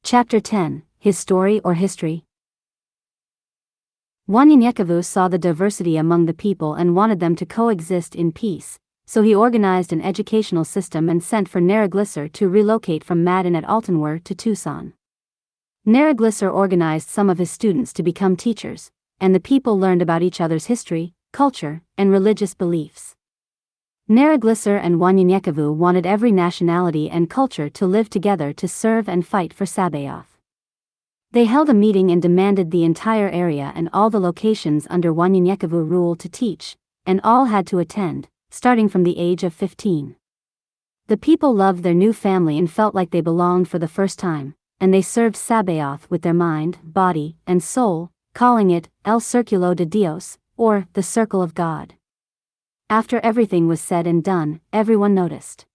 Chapter 10, His Story or History. Wanyenyekevu saw the diversity among the people and wanted them to coexist in peace, so he organized an educational system and sent for Naraglisser to relocate from Madden at Altenwar to Tucson. Naraglisser organized some of his students to become teachers, and the people learned about each other's history, culture, and religious beliefs. Naraglisser and Wanyenyekevu wanted every nationality and culture to live together to serve and fight for Sabaoth. They held a meeting and demanded the entire area and all the locations under Wanyenyekevu rule to teach, and all had to attend, starting from the age of 15. The people loved their new family and felt like they belonged for the first time, and they served Sabaoth with their mind, body, and soul, calling it El Círculo de Dios, or the Circle of God. After everything was said and done, everyone noticed.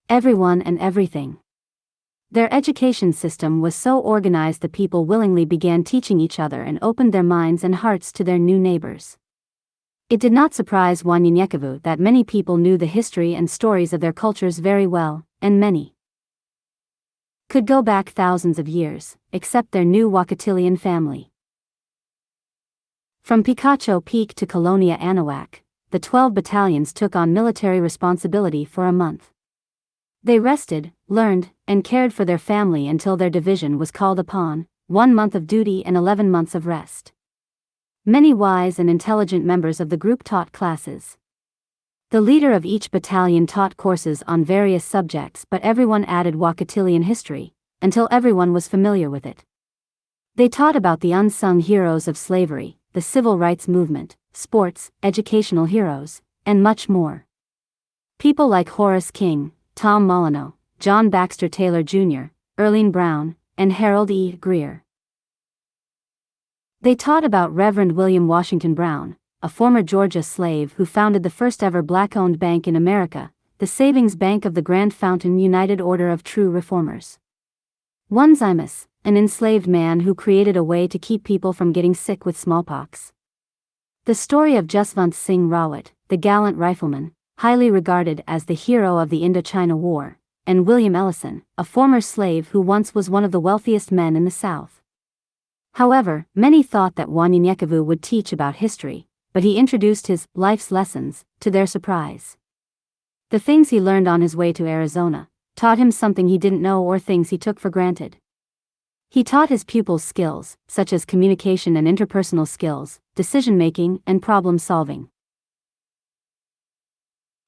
Everyone and everything. Their education system was so organized the people willingly began teaching each other and opened their minds and hearts to their new neighbors. It did not surprise Wanyenyekevu that many people knew the history and stories of their cultures very well, and many could go back thousands of years, except their new Wakatilian family. From Picacho Peak to Colonia Anahuac, the 12 battalions took on military responsibility for a month. They rested, learned, and cared for their family until their division was called upon, 1 month of duty and 11 months of rest. Many wise and intelligent members of the group taught classes. The leader of each battalion taught courses on various subjects, but everyone added Wakatilian history, until everyone was familiar with it. They taught about the unsung heroes of slavery, the civil rights movement, sports, educational heroes, and much more. People like Horace King, Tom Molyneux, John Baxter Taylor Jr., Earlene Brown, and Harold E. Greer. They taught about Reverend William Washington Brown, a former Georgia slave who founded the first ever black-owned bank in America, the Savings Bank of the Grand Fountain United Order of True Reformers. Wanyenyekevu, an enslaved man who created a way to keep people from getting sick with smallpox. The story of Jaswant Singh Rawat, the gallant rifleman, highly regarded as the hero of the Indochina War, and William Ellison, a former slave who once was one of the wealthiest men in the South. However, many thought that Wanyenyekevu would teach about history, but he introduced his life's lessons, to their surprise. The things he learned on his way to Arizona taught him something he didn't know or things he took for granted. He taught his pupils skills, such as communication and interpersonal skills, decision-making, and problem-solving.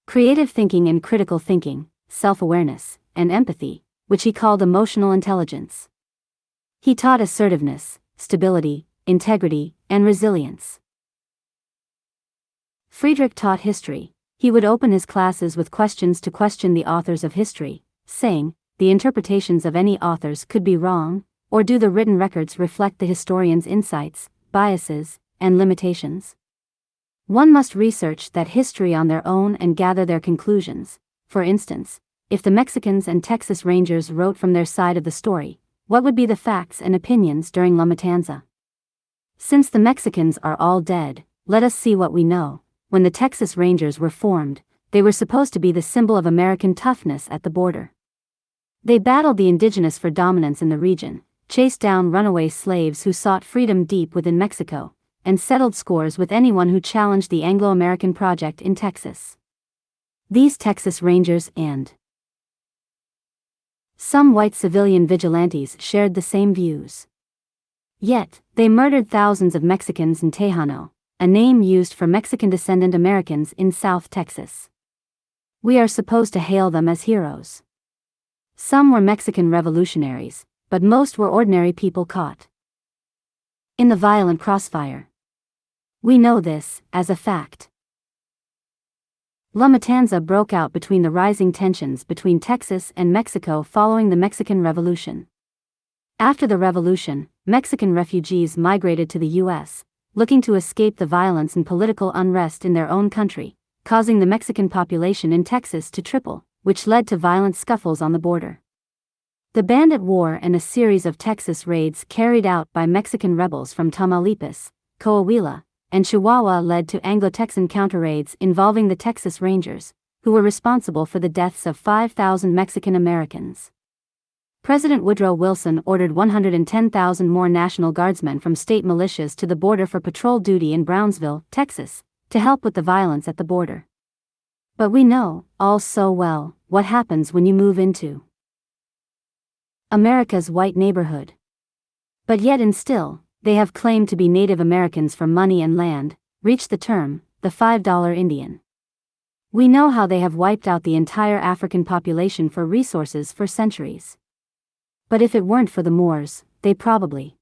Creative thinking and critical thinking, self-awareness, and empathy, which he called emotional intelligence. He taught assertiveness, stability, integrity, and resilience. Friedrich taught history. He would open his classes with questions to question the authors of history, saying, the interpretations of any authors could be wrong, or do the written records reflect the historian's insights, biases, and limitations? One must research that history on their own and gather their conclusions. For instance, if the Mexicans and Texas Rangers wrote from their side of the story, what would be the facts and opinions during La Matanza? Since the Mexicans are all dead, let us see what we know. When the Texas Rangers were formed, they were supposed to be the symbol of American toughness at the border. They battled the indigenous for dominance in the region, chased down runaway slaves who sought freedom deep within Mexico, and settled scores with anyone who challenged the Anglo-American project in Texas. These Texas Rangers and some white civilian vigilantes shared the same views. Yet, they murdered thousands of Mexicans in Tejano, a name used for Mexican-descendant Americans in South Texas. We are supposed to hail them as heroes. Some were Mexican revolutionaries, but most were ordinary people caught in the violent crossfire. We know this, as a fact. La Matanza broke out between the rising tensions between Texas and Mexico following the Mexican Revolution. After the revolution, Mexican refugees migrated to the U.S., looking to escape the violence and political unrest in their own country, causing the Mexican population in Texas to triple, which led to violent scuffles on the border. The Bandit War and a series of Texas raids carried out by Mexican rebels from Tamaulipas, Coahuila, and Chihuahua led to Anglo-Texan counter-raids involving the Texas Rangers, who were responsible for the deaths of 5,000 Mexican Americans. President Woodrow Wilson ordered 110,000 more National Guardsmen from state militias to the border for patrol duty in Brownsville, Texas, to help with the violence at the border. But we know, all so well, what happens when you move into America's white neighborhood. But yet and still, they have claimed to be Native Americans for money and land, reached the term, the $5 Indian. We know how they have wiped out the entire African population for resources for centuries. But if it weren't for the Moors, they probably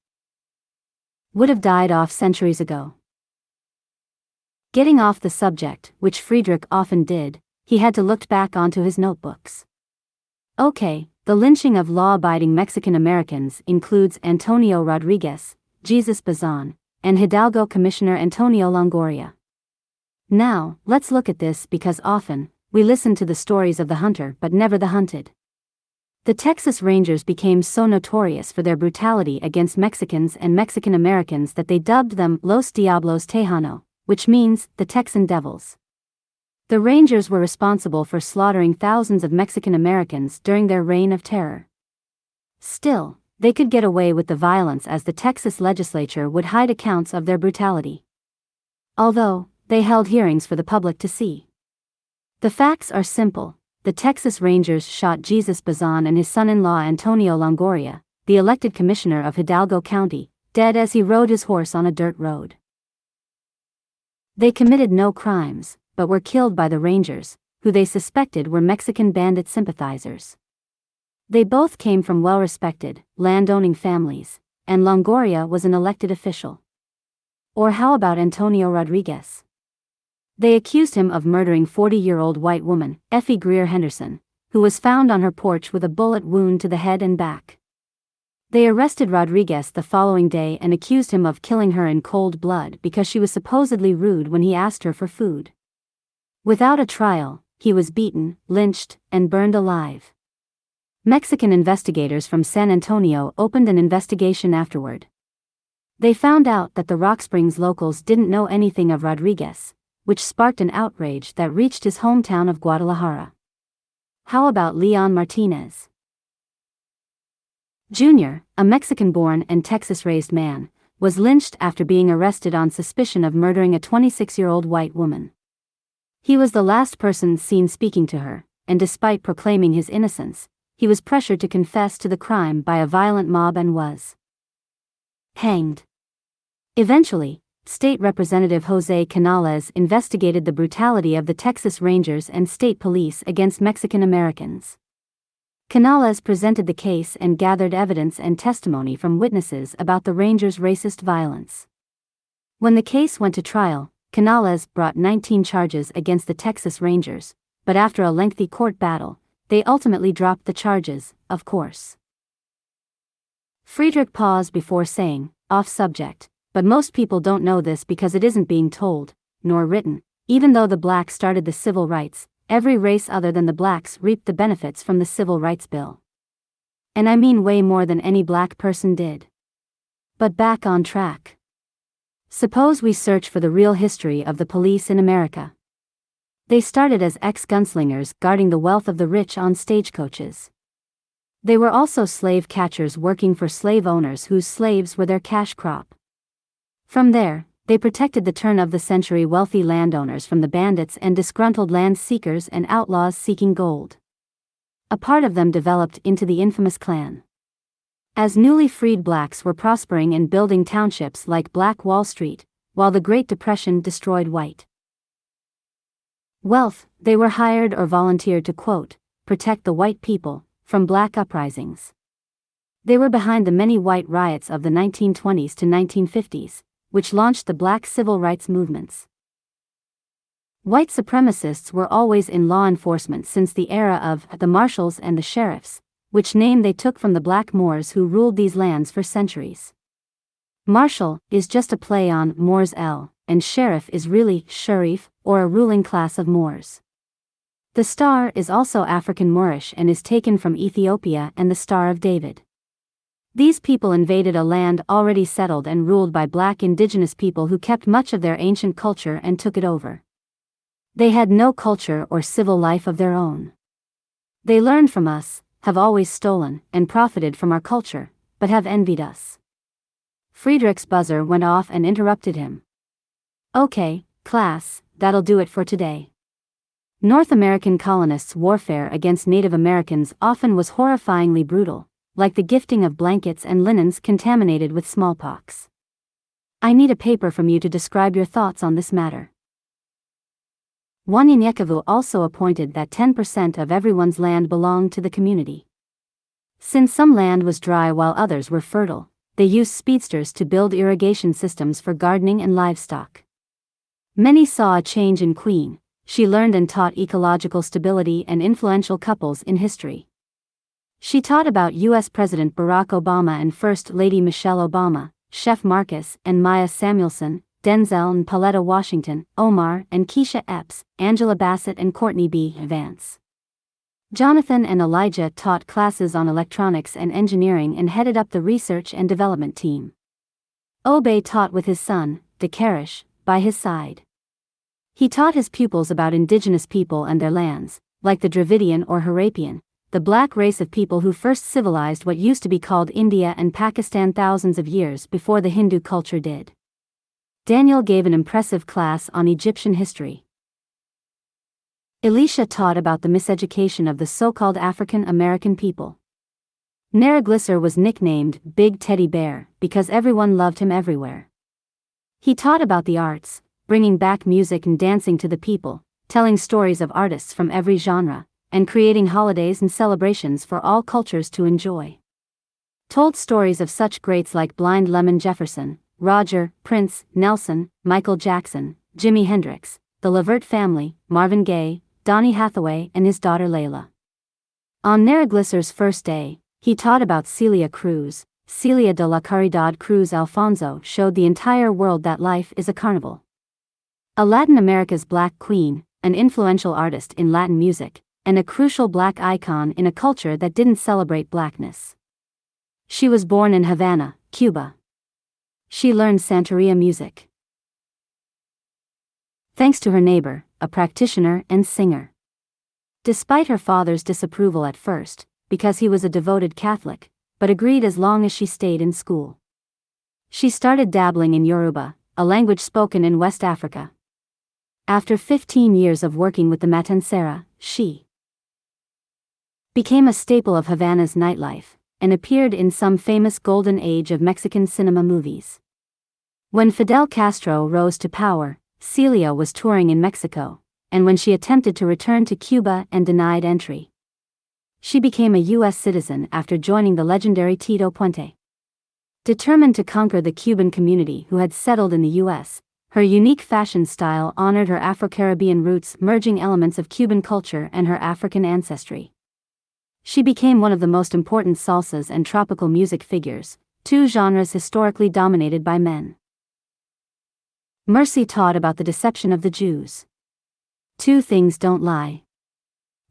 would have died off centuries ago. Getting off the subject, which Friedrich often did, he had to look back onto his notebooks. Okay, the lynching of law-abiding Mexican Americans includes Antonio Rodriguez, Jesus Bazan, and Hidalgo Commissioner Antonio Longoria. Now, let's look at this because often, we listen to the stories of the hunter but never the hunted. The Texas Rangers became so notorious for their brutality against Mexicans and Mexican Americans that they dubbed them Los Diablos Tejano, which means the Texan Devils. The Rangers were responsible for slaughtering thousands of Mexican Americans during their reign of terror. Still, they could get away with the violence as the Texas legislature would hide accounts of their brutality. Although, they held hearings for the public to see. The facts are simple. The Texas Rangers shot Jesus Bazan and his son-in-law Antonio Longoria, the elected commissioner of Hidalgo County, dead as he rode his horse on a dirt road. They committed no crimes, but were killed by the Rangers, who they suspected were Mexican bandit sympathizers. They both came from well-respected, land-owning families, and Longoria was an elected official. Or how about Antonio Rodriguez? They accused him of murdering 40-year-old white woman, Effie Greer Henderson, who was found on her porch with a bullet wound to the head and back. They arrested Rodriguez the following day and accused him of killing her in cold blood because she was supposedly rude when he asked her for food. Without a trial, he was beaten, lynched, and burned alive. Mexican investigators from San Antonio opened an investigation afterward. They found out that the Rock Springs locals didn't know anything of Rodriguez, which sparked an outrage that reached his hometown of Guadalajara. How about Leon Martinez Jr., a Mexican-born and Texas-raised man, was lynched after being arrested on suspicion of murdering a 26-year-old white woman. He was the last person seen speaking to her, and despite proclaiming his innocence, he was pressured to confess to the crime by a violent mob and was hanged. Eventually, State Representative Jose Canales investigated the brutality of the Texas Rangers and state police against Mexican Americans. Canales presented the case and gathered evidence and testimony from witnesses about the Rangers' racist violence. When the case went to trial, Canales brought 19 charges against the Texas Rangers, but after a lengthy court battle, they ultimately dropped the charges, of course. Friedrich paused before saying, off subject, but most people don't know this because it isn't being told, nor written. Even though the blacks started the civil rights, every race other than the blacks reaped the benefits from the Civil Rights Bill. And I mean way more than any black person did. But back on track. Suppose we search for the real history of the police in America. They started as ex-gunslingers guarding the wealth of the rich on stagecoaches. They were also slave catchers working for slave owners whose slaves were their cash crop. From there, they protected the turn-of-the-century wealthy landowners from the bandits and disgruntled land seekers and outlaws seeking gold. A part of them developed into the infamous Klan. As newly freed blacks were prospering and building townships like Black Wall Street, while the Great Depression destroyed white wealth, they were hired or volunteered to, quote, protect the white people from black uprisings. They were behind the many white riots of the 1920s to 1950s, which launched the black civil rights movements. White supremacists were always in law enforcement since the era of the marshals and the sheriffs, which name they took from the black Moors who ruled these lands for centuries. Marshal is just a play on Moors el, and sheriff is really sharif, or a ruling class of Moors. The star is also African Moorish and is taken from Ethiopia and the Star of David. These people invaded a land already settled and ruled by black indigenous people who kept much of their ancient culture and took it over. They had no culture or civil life of their own. They learned from us, have always stolen and profited from our culture, but have envied us. Friedrich's buzzer went off and interrupted him. Okay, class, that'll do it for today. North American colonists' warfare against Native Americans often was horrifyingly brutal, like the gifting of blankets and linens contaminated with smallpox. I need a paper from you to describe your thoughts on this matter. Wanyenyekevu also appointed that 10% of everyone's land belonged to the community. Since some land was dry while others were fertile, they used speedsters to build irrigation systems for gardening and livestock. Many saw a change in Queen. She learned and taught ecological stability and influential couples in history. She taught about U.S. President Barack Obama and First Lady Michelle Obama, Chef Marcus and Maya Samuelson, Denzel and Pauletta Washington, Omar and Keisha Epps, Angela Bassett and Courtney B. Vance. Jonathan and Elijah taught classes on electronics and engineering and headed up the research and development team. Obey taught with his son, Dekarish, by his side. He taught his pupils about indigenous people and their lands, like the Dravidian or Harapian, the black race of people who first civilized what used to be called India and Pakistan thousands of years before the Hindu culture did. Daniel gave an impressive class on Egyptian history. Elisha taught about the miseducation of the so-called African American people. Naraglisser was nicknamed Big Teddy Bear because everyone loved him everywhere. He taught about the arts, bringing back music and dancing to the people, telling stories of artists from every genre, and creating holidays and celebrations for all cultures to enjoy. Told stories of such greats like Blind Lemon Jefferson, Roger, Prince, Nelson, Michael Jackson, Jimi Hendrix, the Levert family, Marvin Gaye, Donny Hathaway and his daughter Layla. On Naraglisser's first day, he taught about Celia Cruz. Celia de la Caridad Cruz Alfonso showed the entire world that life is a carnival. A Latin America's Black Queen, an influential artist in Latin music, and a crucial black icon in a culture that didn't celebrate blackness. She was born in Havana, Cuba. She learned Santeria music thanks to her neighbor, a practitioner and singer. Despite her father's disapproval at first, because he was a devoted Catholic, but agreed as long as she stayed in school. She started dabbling in Yoruba, a language spoken in West Africa. After 15 years of working with the Matancera, she became a staple of Havana's nightlife, and appeared in some famous golden age of Mexican cinema movies. When Fidel Castro rose to power, Celia was touring in Mexico, and when she attempted to return to Cuba and denied entry. She became a U.S. citizen after joining the legendary Tito Puente. Determined to conquer the Cuban community who had settled in the U.S., her unique fashion style honored her Afro-Caribbean roots, merging elements of Cuban culture and her African ancestry. She became one of the most important salsas and tropical music figures, two genres historically dominated by men. Mercy taught about the deception of the Jews. Two things don't lie.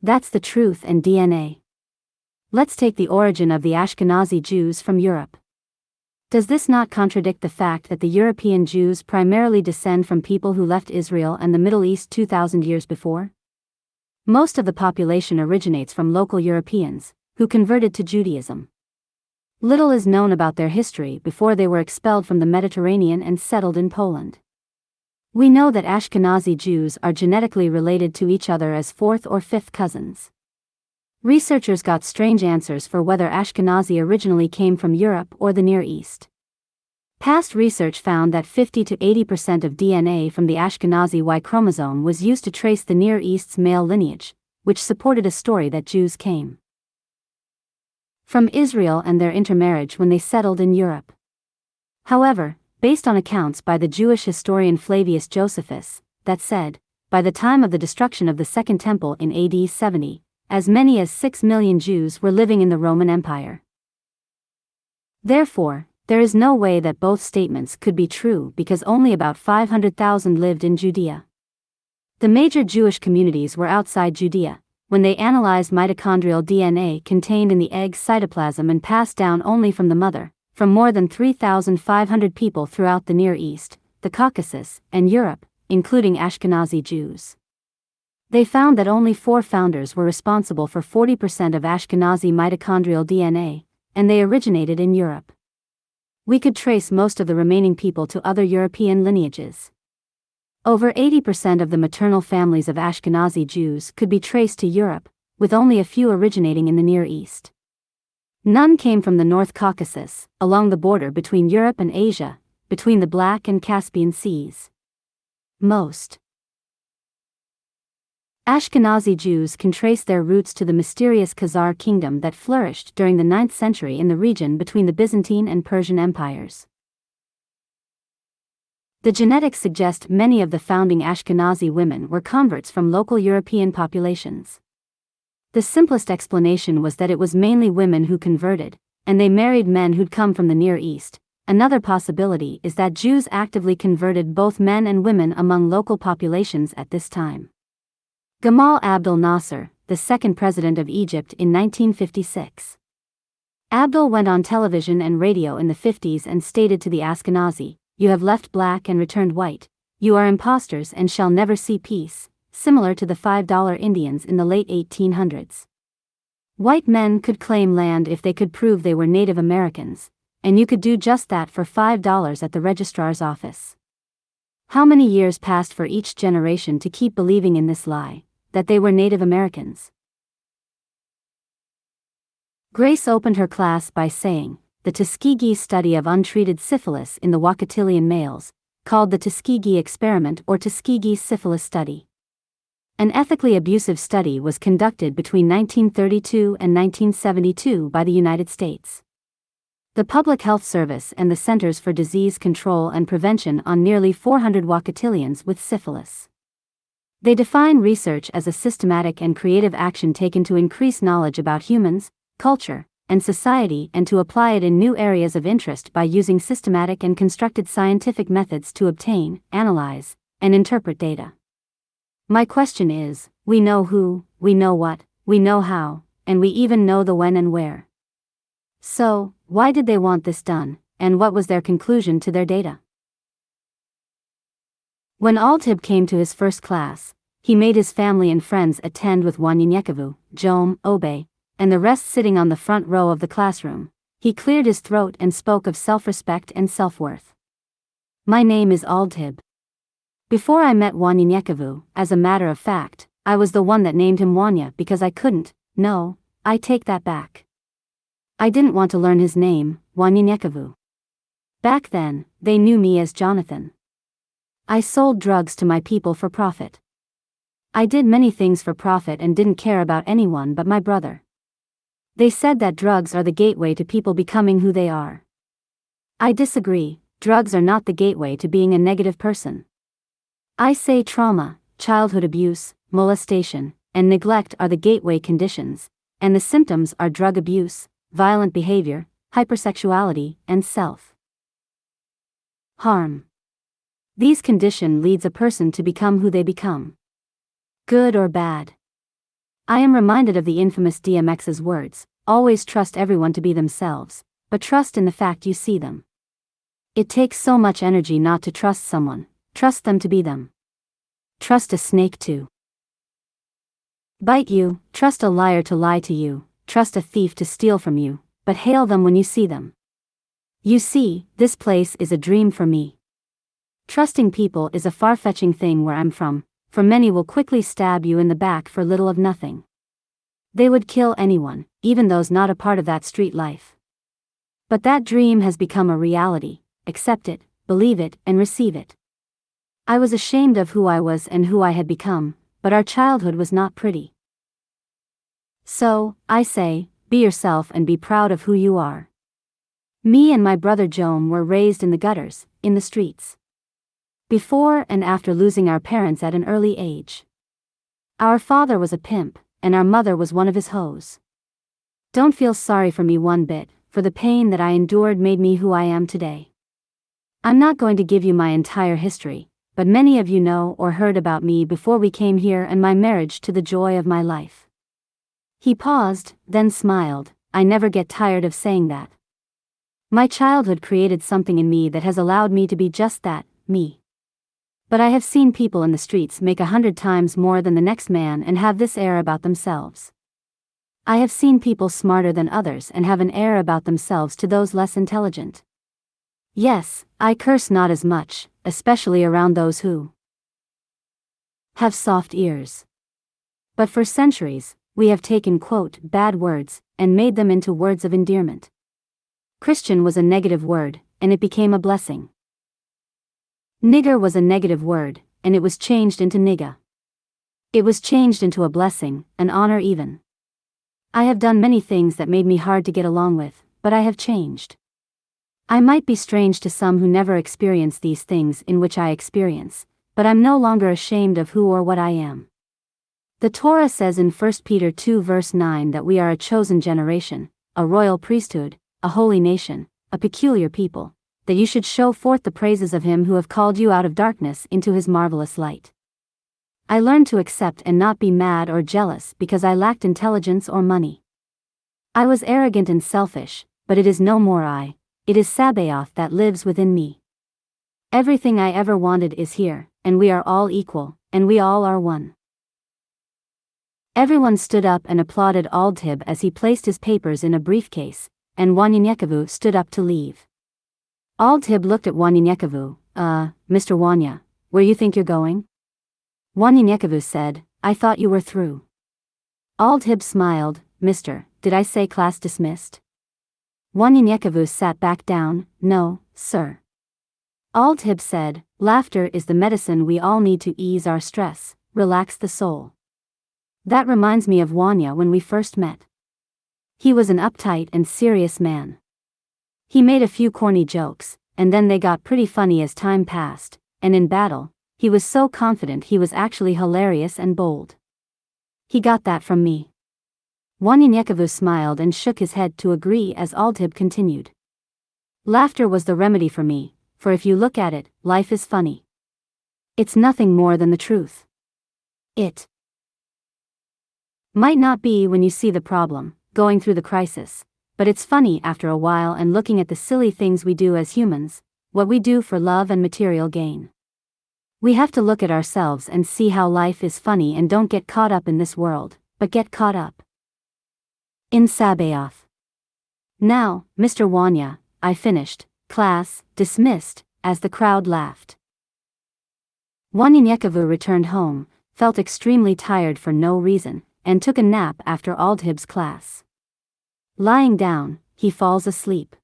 That's the truth and DNA. Let's take the origin of the Ashkenazi Jews from Europe. Does this not contradict the fact that the European Jews primarily descend from people who left Israel and the Middle East 2,000 years before? Most of the population originates from local Europeans, who converted to Judaism. Little is known about their history before they were expelled from the Mediterranean and settled in Poland. We know that Ashkenazi Jews are genetically related to each other as fourth or fifth cousins. Researchers got strange answers for whether Ashkenazi originally came from Europe or the Near East. Past research found that 50 to 80% of DNA from the Ashkenazi Y chromosome was used to trace the Near East's male lineage, which supported a story that Jews came from Israel and their intermarriage when they settled in Europe. However, based on accounts by the Jewish historian Flavius Josephus, that said, by the time of the destruction of the Second Temple in AD 70, as many as 6 million Jews were living in the Roman Empire. Therefore, there is no way that both statements could be true because only about 500,000 lived in Judea. The major Jewish communities were outside Judea. When they analyzed mitochondrial DNA contained in the egg cytoplasm and passed down only from the mother, from more than 3,500 people throughout the Near East, the Caucasus, and Europe, including Ashkenazi Jews. They found that only 4 founders were responsible for 40% of Ashkenazi mitochondrial DNA, and they originated in Europe. We could trace most of the remaining people to other European lineages. Over 80% of the maternal families of Ashkenazi Jews could be traced to Europe, with only a few originating in the Near East. None came from the North Caucasus, along the border between Europe and Asia, between the Black and Caspian Seas. Most Ashkenazi Jews can trace their roots to the mysterious Khazar kingdom that flourished during the 9th century in the region between the Byzantine and Persian empires. The genetics suggest many of the founding Ashkenazi women were converts from local European populations. The simplest explanation was that it was mainly women who converted, and they married men who'd come from the Near East. Another possibility is that Jews actively converted both men and women among local populations at this time. Gamal Abdel Nasser, the second president of Egypt in 1956. Abdel went on television and radio in the 50s and stated to the Ashkenazi, "You have left black and returned white. You are impostors and shall never see peace," similar to the $5 Indians in the late 1800s. White men could claim land if they could prove they were Native Americans, and you could do just that for $5 at the registrar's office. How many years passed for each generation to keep believing in this lie, that they were Native Americans? Grace opened her class by saying, the Tuskegee study of untreated syphilis in the Wakatilian males, called the Tuskegee experiment or Tuskegee syphilis study. An ethically abusive study was conducted between 1932 and 1972 by the United States. The Public Health Service and the Centers for Disease Control and Prevention on nearly 400 Wakatilians with syphilis. They define research as a systematic and creative action taken to increase knowledge about humans, culture, and society and to apply it in new areas of interest by using systematic and constructed scientific methods to obtain, analyze, and interpret data. My question is, we know who, we know what, we know how, and we even know the when and where. So, why did they want this done, and what was their conclusion to their data? When Altib came to his first class, he made his family and friends attend with Wanyenyekevu, Jom, Obe, and the rest sitting on the front row of the classroom. He cleared his throat and spoke of self-respect and self-worth. My name is Altib. Before I met Wanyenyekevu, as a matter of fact, I was the one that named him Wanya because I couldn't. No, I take that back. I didn't want to learn his name, Wanyenyekevu. Back then, they knew me as Jonathan. I sold drugs to my people for profit. I did many things for profit and didn't care about anyone but my brother. They said that drugs are the gateway to people becoming who they are. I disagree. Drugs are not the gateway to being a negative person. I say trauma, childhood abuse, molestation, and neglect are the gateway conditions, and the symptoms are drug abuse, violent behavior, hypersexuality, and self-harm. These conditions leads a person to become who they become. Good or bad. I am reminded of the infamous DMX's words, always trust everyone to be themselves, but trust in the fact you see them. It takes so much energy not to trust someone, trust them to be them. Trust a snake to bite you, trust a liar to lie to you, trust a thief to steal from you, but hail them when you see them. You see, this place is a dream for me. Trusting people is a far-fetching thing where I'm from, for many will quickly stab you in the back for little of nothing. They would kill anyone, even those not a part of that street life. But that dream has become a reality. Accept it, believe it, and receive it. I was ashamed of who I was and who I had become, but our childhood was not pretty. So, I say, be yourself and be proud of who you are. Me and my brother Jom were raised in the gutters, in the streets. Before and after losing our parents at an early age. Our father was a pimp, and our mother was one of his hoes. Don't feel sorry for me one bit, for the pain that I endured made me who I am today. I'm not going to give you my entire history, but many of you know or heard about me before we came here and my marriage to the joy of my life. He paused, then smiled. I never get tired of saying that. My childhood created something in me that has allowed me to be just that, me. But I have seen people in the streets make 100 times more than the next man and have this air about themselves. I have seen people smarter than others and have an air about themselves to those less intelligent. Yes, I curse not as much, especially around those who have soft ears. But for centuries, we have taken, quote, bad words, and made them into words of endearment. Christian was a negative word, and it became a blessing. Nigger was a negative word, and it was changed into nigga. It was changed into a blessing, an honor even. I have done many things that made me hard to get along with, but I have changed. I might be strange to some who never experience these things in which I experience, but I'm no longer ashamed of who or what I am. The Torah says in 1 Peter 2 verse 9 that we are a chosen generation, a royal priesthood, a holy nation, a peculiar people, that you should show forth the praises of him who have called you out of darkness into his marvelous light. I learned to accept and not be mad or jealous because I lacked intelligence or money. I was arrogant and selfish, but it is no more I, it is Sabaoth that lives within me. Everything I ever wanted is here, and we are all equal, and we all are one. Everyone stood up and applauded Aldhib as he placed his papers in a briefcase, and Wanyenyekevu stood up to leave. Aldhib looked at Wanyenyekevu. Mr. Wanya, where you think you're going? Wanyenyekevu said, I thought you were through. Aldhib smiled, Mister, did I say class dismissed? Wanyenyekevu sat back down, no, sir. Aldhib said, laughter is the medicine we all need to ease our stress, relax the soul. That reminds me of Wanya when we first met. He was an uptight and serious man. He made a few corny jokes, and then they got pretty funny as time passed, and in battle, he was so confident he was actually hilarious and bold. He got that from me. Wanyenyekevu smiled and shook his head to agree as Aldhib continued. Laughter was the remedy for me, for if you look at it, life is funny. It's nothing more than the truth. It might not be when you see the problem, going through the crisis, but it's funny after a while and looking at the silly things we do as humans, what we do for love and material gain. We have to look at ourselves and see how life is funny and don't get caught up in this world, but get caught up in Sabaoth. Now, Mr. Wanya, I finished, class, dismissed, as the crowd laughed. Wanyenyekevu returned home, felt extremely tired for no reason, and took a nap after Aldhib's class. Lying down, he falls asleep.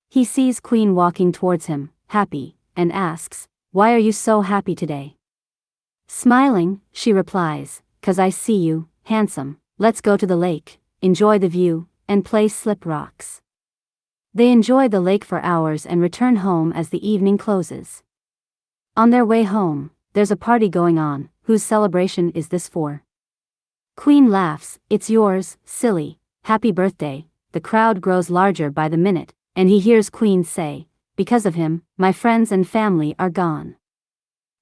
He sees Queen walking towards him, happy, and asks, why are you so happy today? Smiling, she replies, 'Cause I see you, handsome, let's go to the lake, enjoy the view, and play slip rocks. They enjoy the lake for hours and return home as the evening closes. On their way home, there's a party going on, whose celebration is this for? Queen laughs, it's yours, silly, happy birthday. The crowd grows larger by the minute, and he hears Queen say, because of him, my friends and family are gone.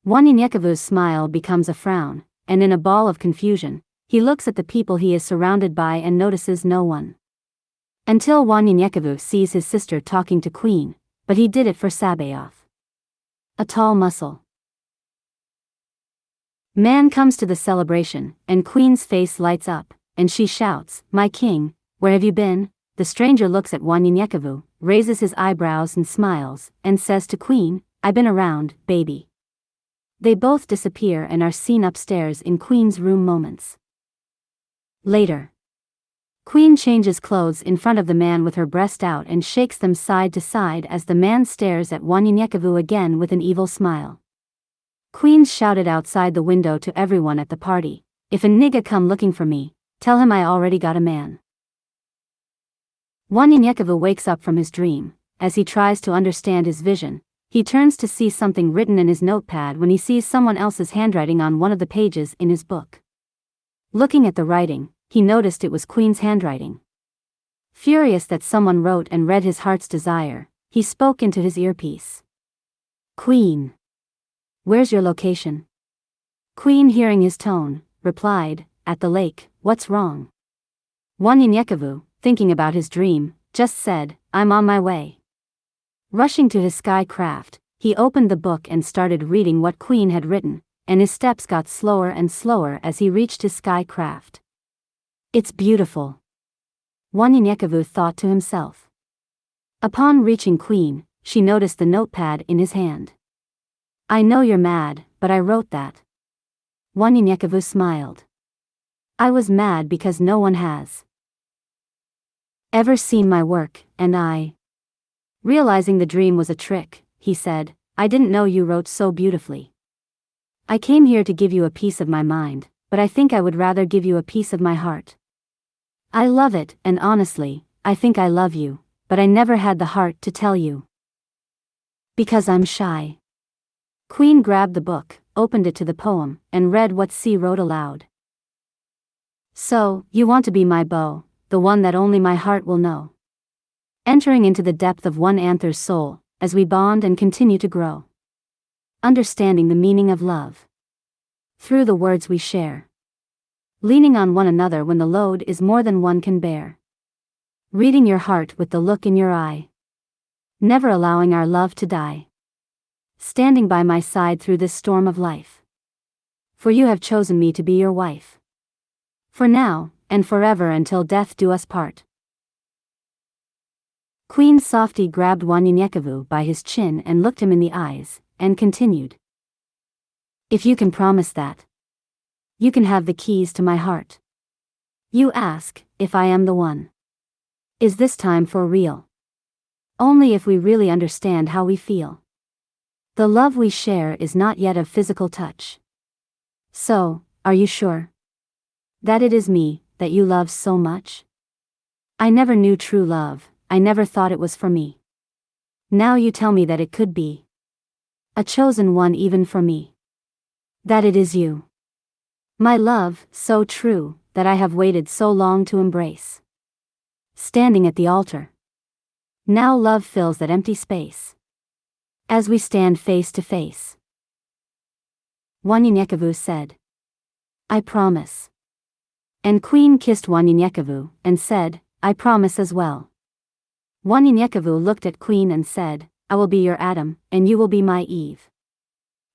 Wanyenyekevu's smile becomes a frown, and in a ball of confusion, he looks at the people he is surrounded by and notices no one. Until Wanyenyekevu sees his sister talking to Queen, but he did it for Sabaoth. A tall muscle man comes to the celebration, and Queen's face lights up, and she shouts, my king, where have you been? The stranger looks at Wanyenyekevu, raises his eyebrows and smiles, and says to Queen, I've been around, baby. They both disappear and are seen upstairs in Queen's room moments later. Queen changes clothes in front of the man with her breast out and shakes them side to side as the man stares at Wanyenyekevu again with an evil smile. Queen shouted outside the window to everyone at the party, if a nigga come looking for me, tell him I already got a man. Wanyenyekevu wakes up from his dream. As he tries to understand his vision, he turns to see something written in his notepad when he sees someone else's handwriting on one of the pages in his book. Looking at the writing, he noticed it was Queen's handwriting. Furious that someone wrote and read his heart's desire, he spoke into his earpiece. Queen, where's your location? Queen, hearing his tone, replied, at the lake, what's wrong? Wanyenyekevu, thinking about his dream, just said, I'm on my way. Rushing to his sky craft, He opened the book and started reading what Queen had written, and his steps got slower and slower as he reached his sky craft. It's beautiful, Wanyenyekevu thought to himself. Upon reaching Queen, she noticed the notepad in his hand. I know you're mad, but I wrote that. Wanyenyekevu smiled. I was mad because no one has ever seen my work, and I. Realizing the dream was a trick, he said, I didn't know you wrote so beautifully. I came here to give you a piece of my mind, but I think I would rather give you a piece of my heart. I love it, and honestly, I think I love you, but I never had the heart to tell you. Because I'm shy. Queen grabbed the book, opened it to the poem, and read what C wrote aloud. So, you want to be my beau, the one that only my heart will know. Entering into the depth of one anther's soul, as we bond and continue to grow. Understanding the meaning of love. Through the words we share. Leaning on one another when the load is more than one can bear. Reading your heart with the look in your eye. Never allowing our love to die. Standing by my side through this storm of life. For you have chosen me to be your wife. For now, and forever until death do us part. Queen Softy grabbed Wanyenyekevu by his chin and looked him in the eyes, and continued. If you can promise that, you can have the keys to my heart. You ask, if I am the one. Is this time for real? Only if we really understand how we feel. The love we share is not yet of physical touch. So, are you sure that it is me that you love so much? I never knew true love, I never thought it was for me. Now you tell me that it could be a chosen one even for me. That it is you. My love, so true, that I have waited so long to embrace. Standing at the altar. Now love fills that empty space. As we stand face to face. Wanyenyekevu said. I promise. And Queen kissed Wanyenyekevu, and said, I promise as well. Wanyenyekevu looked at Queen and said, I will be your Adam, and you will be my Eve.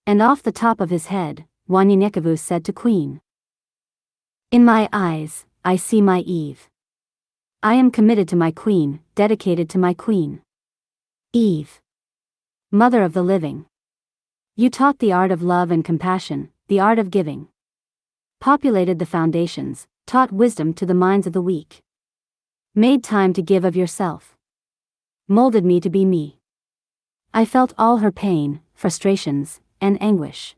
And off the top of his head, Wanyenyekevu said to Queen. In my eyes, I see my Eve. I am committed to my Queen, dedicated to my Queen. Eve. Mother of the living. You taught the art of love and compassion, the art of giving. Populated the foundations, taught wisdom to the minds of the weak. Made time to give of yourself. Molded me to be me. I felt all her pain, frustrations, and anguish.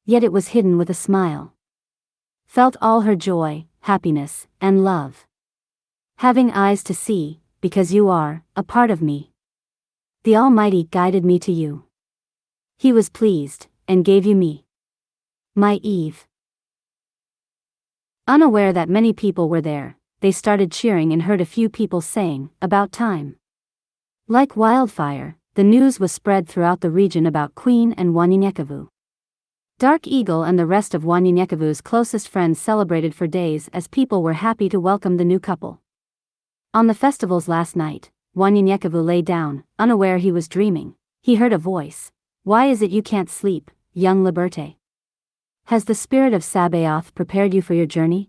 Yet it was hidden with a smile. Felt all her joy, happiness, and love. Having eyes to see, because you are a part of me. The Almighty guided me to you. He was pleased, and gave you me. My Eve. Unaware that many people were there, they started cheering and heard a few people saying, about time. Like wildfire, the news was spread throughout the region about Queen and Wanyenyekevu. Dark Eagle and the rest of Wanyenyekevu's closest friends celebrated for days as people were happy to welcome the new couple. On the festival's last night, Wanyenyekevu lay down, unaware he was dreaming. He heard a voice. Why is it you can't sleep, young Liberté? Has the spirit of Sabaoth prepared you for your journey?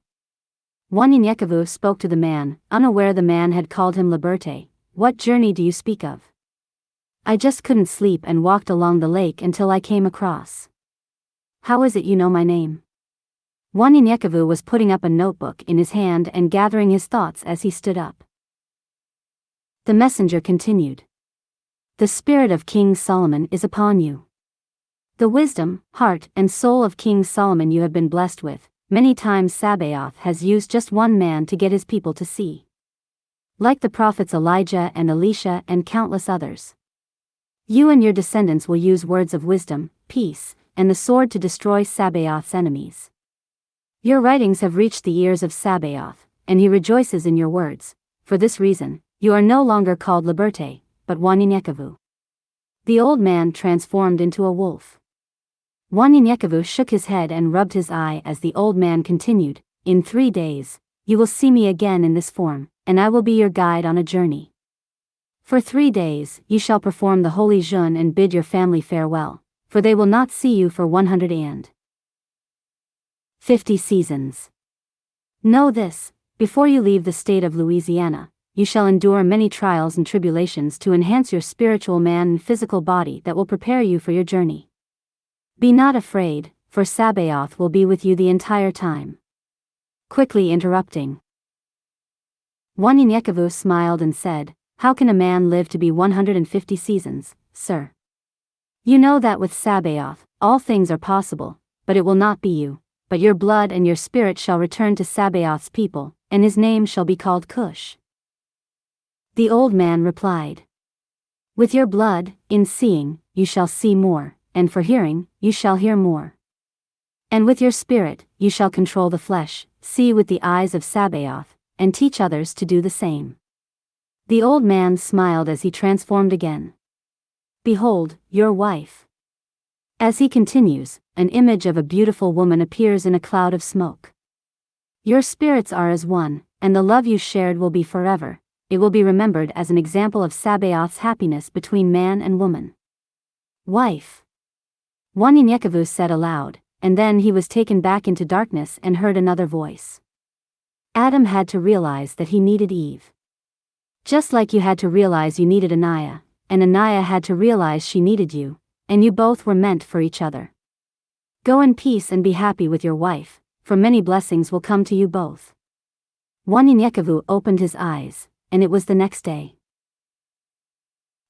Wanyenyekevu spoke to the man, unaware the man had called him Liberté. What journey do you speak of? I just couldn't sleep and walked along the lake until I came across. How is it you know my name? Wanyenyekevu was putting up a notebook in his hand and gathering his thoughts as he stood up. The messenger continued. The spirit of King Solomon is upon you. The wisdom, heart, and soul of King Solomon you have been blessed with. Many times Sabaoth has used just one man to get his people to see. Like the prophets Elijah and Elisha and countless others. You and your descendants will use words of wisdom, peace, and the sword to destroy Sabaoth's enemies. Your writings have reached the ears of Sabaoth, and he rejoices in your words. For this reason, you are no longer called Liberté, but Wanyenyekevu. The old man transformed into a wolf. Wanyenyekevu shook his head and rubbed his eye as the old man continued, In 3 days, you will see me again in this form, and I will be your guide on a journey. For 3 days you shall perform the holy jeûne and bid your family farewell, for they will not see you for 150 seasons. Know this, before you leave the state of Louisiana, you shall endure many trials and tribulations to enhance your spiritual man and physical body that will prepare you for your journey. Be not afraid, for Sabaoth will be with you the entire time. Quickly interrupting. Wanyenyekevu smiled and said, How can a man live to be 150 seasons, sir? You know that with Sabaoth, all things are possible, but it will not be you, but your blood and your spirit shall return to Sabaoth's people, and his name shall be called Cush. The old man replied, With your blood, in seeing, you shall see more, and for hearing, you shall hear more. And with your spirit, you shall control the flesh, see with the eyes of Sabaoth, and teach others to do the same. The old man smiled as he transformed again. Behold, your wife. As he continues, an image of a beautiful woman appears in a cloud of smoke. Your spirits are as one, and the love you shared will be forever. It will be remembered as an example of Sabaoth's happiness between man and woman. Wife. Wanyenyekevu said aloud, and then he was taken back into darkness and heard another voice. Adam had to realize that he needed Eve. Just like you had to realize you needed Anaya, and Anaya had to realize she needed you, and you both were meant for each other. Go in peace and be happy with your wife, for many blessings will come to you both. Wanyenyekevu opened his eyes, and it was the next day.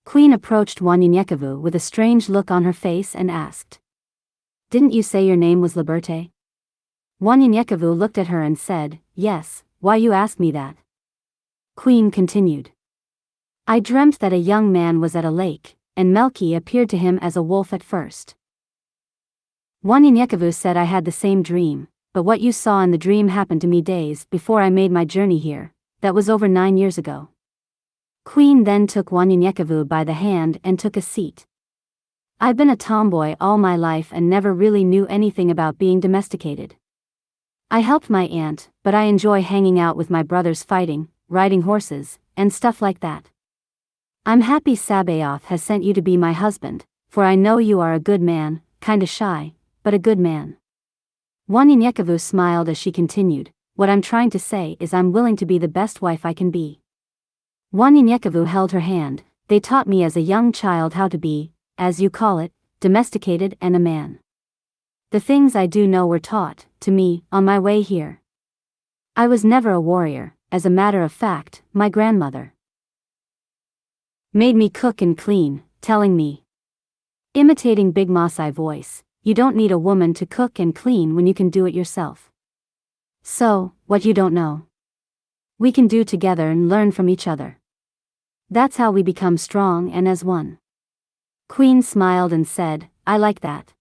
Queen approached Wanyenyekevu with a strange look on her face and asked, Didn't you say your name was Liberté? Wanyenyekevu looked at her and said, Yes, why you ask me that? Queen continued. I dreamt that a young man was at a lake, and Melki appeared to him as a wolf at first. Wanyenyekevu said I had the same dream, but what you saw in the dream happened to me days before I made my journey here, that was over 9 years ago. Queen then took Wanyenyekevu by the hand and took a seat. I've been a tomboy all my life and never really knew anything about being domesticated. I helped my aunt, but I enjoy hanging out with my brothers fighting, riding horses, and stuff like that. I'm happy Sabaoth has sent you to be my husband, for I know you are a good man, kinda shy, but a good man. Wanyenyekevu smiled as she continued, What I'm trying to say is I'm willing to be the best wife I can be. Wanyenyekevu held her hand. They taught me as a young child how to be, as you call it, domesticated and a man. The things I do know were taught to me on my way here. I was never a warrior. As a matter of fact, my grandmother made me cook and clean, telling me, imitating Big Maasai voice, you don't need a woman to cook and clean when you can do it yourself. So, what you don't know, we can do together and learn from each other. That's how we become strong and as one. Queen smiled and said, I like that.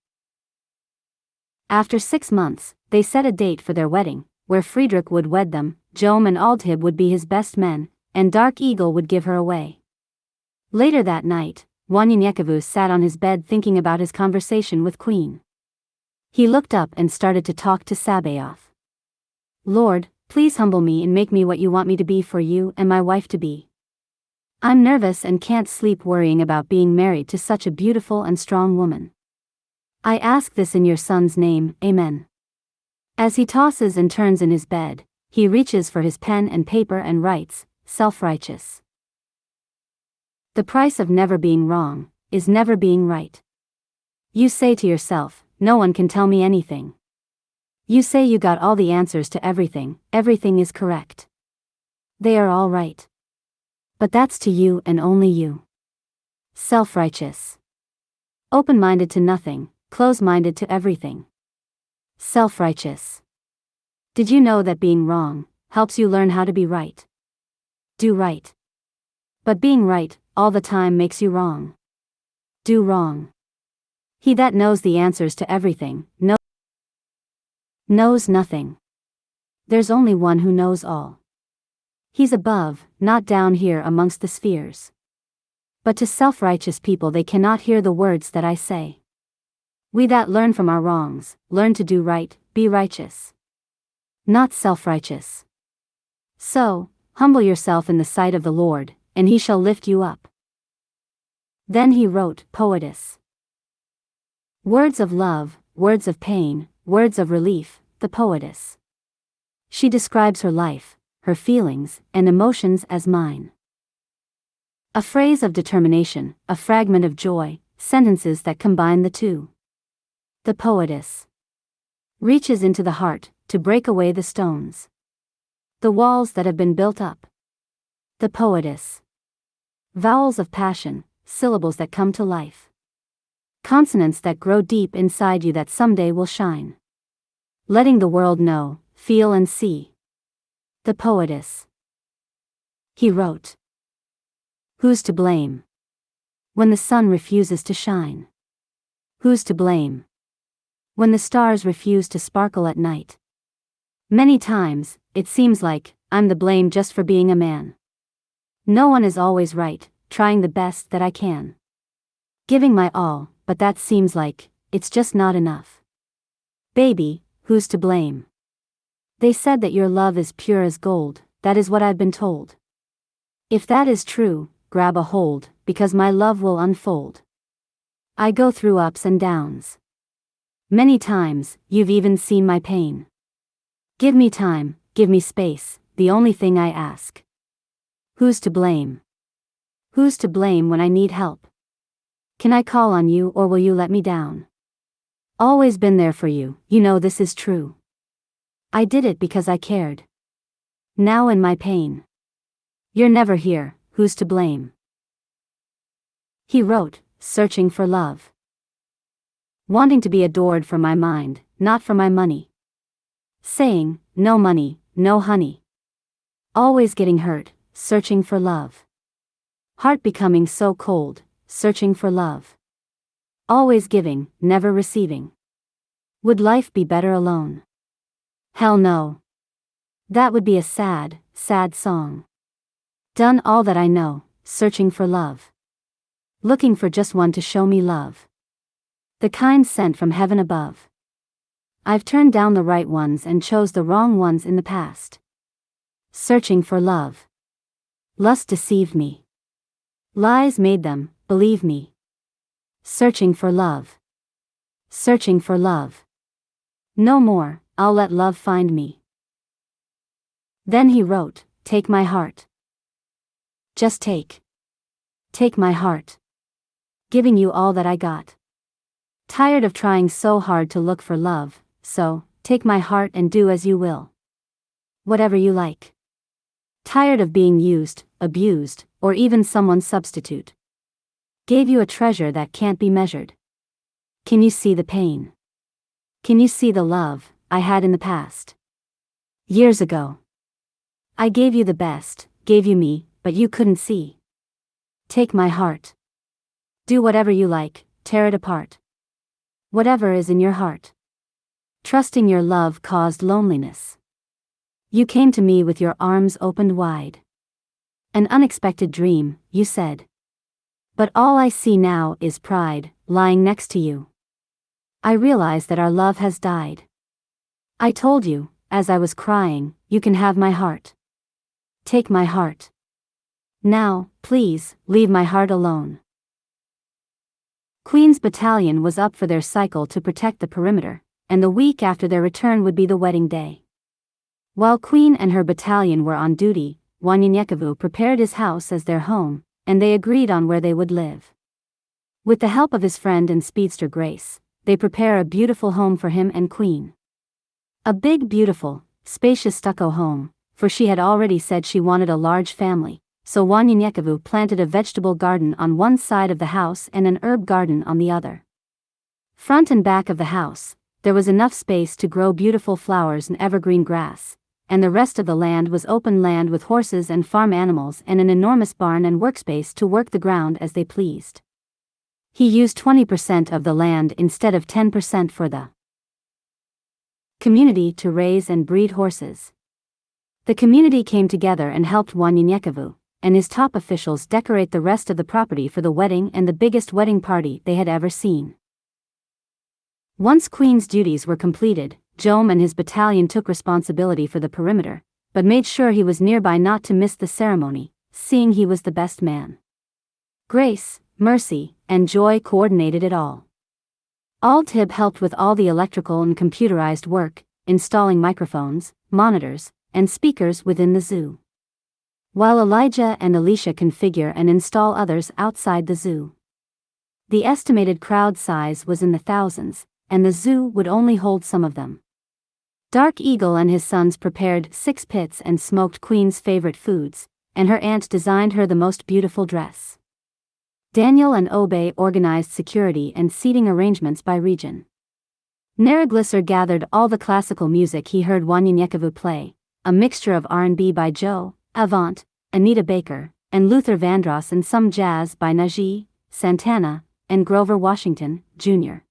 After 6 months, they set a date for their wedding, where Friedrich would wed them, Jom and Aldhib would be his best men, and Dark Eagle would give her away. Later that night, Wanyenyekevu sat on his bed thinking about his conversation with Queen. He looked up and started to talk to Sabaoth. Lord, please humble me and make me what you want me to be for you and my wife to be. I'm nervous and can't sleep worrying about being married to such a beautiful and strong woman. I ask this in your son's name, Amen. As he tosses and turns in his bed, he reaches for his pen and paper and writes, self-righteous. The price of never being wrong is never being right. You say to yourself, no one can tell me anything. You say you got all the answers to everything, everything is correct. They are all right. But that's to you and only you. Self-righteous. Open-minded to nothing, close-minded to everything. Self-righteous. Did you know that being wrong helps you learn how to be right? Do right. But being right all the time makes you wrong. Do wrong. He that knows the answers to everything knows nothing. There's only one who knows all. He's above, not down here amongst the spheres. But to self-righteous people they cannot hear the words that I say. We that learn from our wrongs, learn to do right, be righteous. Not self-righteous. So, humble yourself in the sight of the Lord, and he shall lift you up. Then he wrote, Poetess. Words of love, words of pain, words of relief, the poetess. She describes her life, her feelings, and emotions as mine. A phrase of determination, a fragment of joy, sentences that combine the two. The poetess reaches into the heart to break away the stones, the walls that have been built up. The poetess. Vowels of passion, syllables that come to life. Consonants that grow deep inside you that someday will shine. Letting the world know, feel and see. The poetess. He wrote. Who's to blame when the sun refuses to shine? Who's to blame when the stars refuse to sparkle at night? Many times, it seems like I'm the blame just for being a man. No one is always right, trying the best that I can. Giving my all, but that seems like it's just not enough. Baby, who's to blame? They said that your love is pure as gold, that is what I've been told. If that is true, grab a hold, because my love will unfold. I go through ups and downs. Many times, you've even seen my pain. Give me time, give me space, the only thing I ask. Who's to blame? Who's to blame when I need help? Can I call on you or will you let me down? Always been there for you, you know this is true. I did it because I cared. Now in my pain, you're never here, who's to blame? He wrote, searching for love. Wanting to be adored for my mind, not for my money. Saying, no money, no honey. Always getting hurt, searching for love. Heart becoming so cold, searching for love. Always giving, never receiving. Would life be better alone? Hell no. That would be a sad, sad song. Done all that I know, searching for love. Looking for just one to show me love. The kind sent from heaven above. I've turned down the right ones and chose the wrong ones in the past. Searching for love. Lust deceived me. Lies made them believe me. Searching for love. Searching for love. No more, I'll let love find me. Then he wrote, take my heart. Just take. Take my heart. Giving you all that I got. Tired of trying so hard to look for love, so, take my heart and do as you will. Whatever you like. Tired of being used, abused, or even someone's substitute. Gave you a treasure that can't be measured. Can you see the pain? Can you see the love I had in the past? Years ago. I gave you the best, gave you me, but you couldn't see. Take my heart. Do whatever you like, tear it apart. Whatever is in your heart. Trusting your love caused loneliness. You came to me with your arms opened wide. An unexpected dream, you said. But all I see now is pride, lying next to you. I realize that our love has died. I told you, as I was crying, you can have my heart. Take my heart. Now, please, leave my heart alone. Queen's battalion was up for their cycle to protect the perimeter, and the week after their return would be the wedding day. While Queen and her battalion were on duty, Wanyenyekevu prepared his house as their home, and they agreed on where they would live. With the help of his friend and speedster Grace, they prepare a beautiful home for him and Queen. A big, beautiful, spacious stucco home, for she had already said she wanted a large family, so Wanyenyekevu planted a vegetable garden on one side of the house and an herb garden on the other. Front and back of the house, there was enough space to grow beautiful flowers and evergreen grass, and the rest of the land was open land with horses and farm animals and an enormous barn and workspace to work the ground as they pleased. He used 20% of the land instead of 10% for the community to raise and breed horses. The community came together and helped Wanyenyekevu and his top officials decorate the rest of the property for the wedding and the biggest wedding party they had ever seen. Once Queen's duties were completed, Jome and his battalion took responsibility for the perimeter, but made sure he was nearby not to miss the ceremony, seeing he was the best man. Grace, Mercy, and Joy coordinated it all. Tib helped with all the electrical and computerized work, installing microphones, monitors, and speakers within the zoo, while Elijah and Alicia configure and install others outside the zoo. The estimated crowd size was in the thousands, and the zoo would only hold some of them. Dark Eagle and his sons prepared 6 pits and smoked Queen's favorite foods, and her aunt designed her the most beautiful dress. Daniel and Obey organized security and seating arrangements by region. Naraglisser gathered all the classical music he heard Wanyenyekevu play, a mixture of R&B by Joe, Avant, Anita Baker, and Luther Vandross, and some jazz by Najee, Santana, and Grover Washington, Jr.